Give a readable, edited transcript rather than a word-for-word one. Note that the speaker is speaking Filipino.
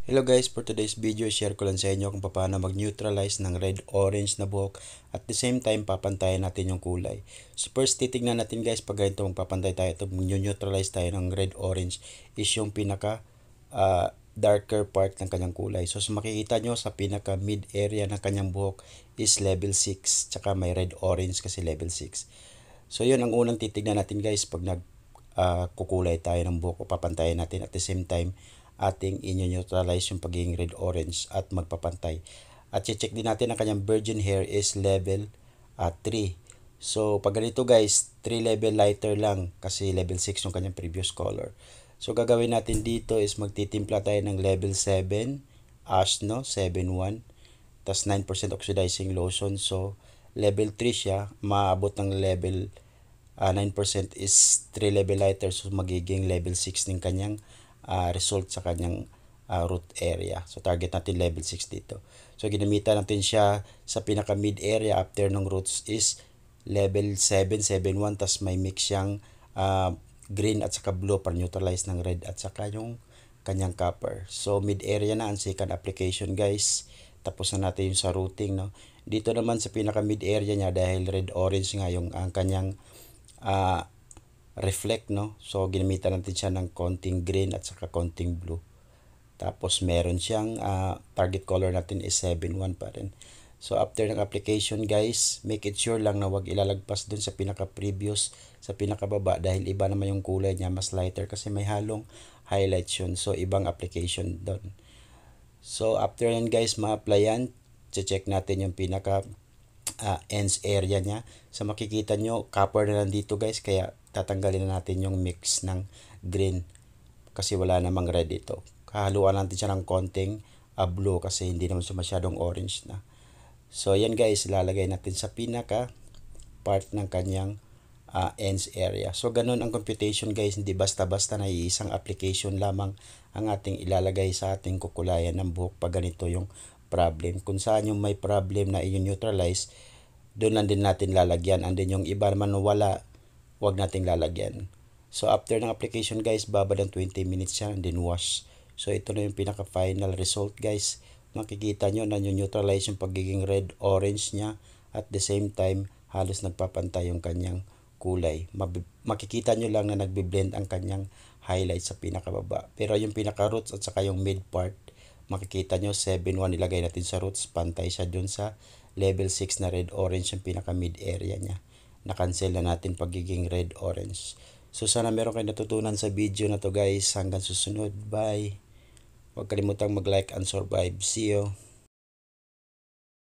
Hello guys, for today's video, share ko lang sa inyo kung paano mag-neutralize ng red-orange na buhok at the same time papantayan natin yung kulay. So first, titignan natin guys pag ganito magpapantay tayo ito, mag-neutralize tayo ng red-orange is yung pinaka darker part ng kanyang kulay. So makikita nyo sa pinaka mid area ng kanyang buhok is level 6, tsaka may red-orange kasi level 6. So yun ang unang titignan natin guys pag kukulay tayo ng buhok o papantayan natin at the same time ating i-neutralize yung pagiging red-orange at magpapantay. At check din natin ang kanyang virgin hair is level 3. So pag ganito guys, 3 level lighter lang kasi level 6 yung kanyang previous color. So gagawin natin dito is magtitimpla tayo ng level 7 ash, no, 7-1, tas 9% oxidizing lotion. So level 3 siya, maabot ng level 9% is 3 level lighter, so magiging level 6 ng kanyang result sa kanyang root area. So target natin level 6 dito. So ginamitan natin siya sa pinaka mid area after ng roots is level 7, 7-1, tas may mix siyang green at saka blue para neutralize ng red at saka yung kanyang copper. So mid area na ang second application guys. Tapos na natin yung sa rooting, no. Dito naman sa pinaka mid area niya, dahil red orange nga yung ang kanyang reflect, no. So ginamitan natin siya ng konting green at saka konting blue. Tapos meron siyang target color natin is 7-1 pa rin. So after ng application guys, make it sure lang na wag ilalagpas dun sa pinaka previous, sa pinaka baba, dahil iba naman yung kulay niya, mas lighter kasi may halong highlights yun. So ibang application doon. So after yan guys, ma-apply yan, check natin yung pinaka ends area niya. So makikita nyo, copper na lang dito guys, kaya tatanggalin na natin yung mix ng green kasi wala namang red dito. Kahaluan natin siya ng konting blue kasi hindi naman siya masyadong orange na. So yan guys, ilalagay natin sa pinaka part ng kanyang ends area. So ganun ang computation guys, hindi basta-basta na iisang application lamang ang ating ilalagay sa ating kukulayan ng buhok pag ganito yung problem. Kung saan yung may problem na i-neutralize, doon lang din natin lalagyan. And then yung iba naman wala, wag nating lalagyan. So after ng application guys, babad ng 20 minutes siya and then wash. So ito na yung pinaka final result guys. Makikita nyo na neutralize yung pagiging red orange niya at the same time halos nagpapantay yung kanyang kulay. Makikita nyo lang na nagbe-blend ang kanyang highlight sa pinakababa. Pero yung pinaka roots at saka yung mid part, makikita nyo 7-1 ilagay natin sa roots, pantay siya dun sa level 6 na red orange yung pinaka mid area niya. Na-cancel na natin pagiging red orange. So sana meron kayo natutunan sa video na to guys. Hanggang susunod. Bye. Huwag kalimutang mag-like and subscribe. See you.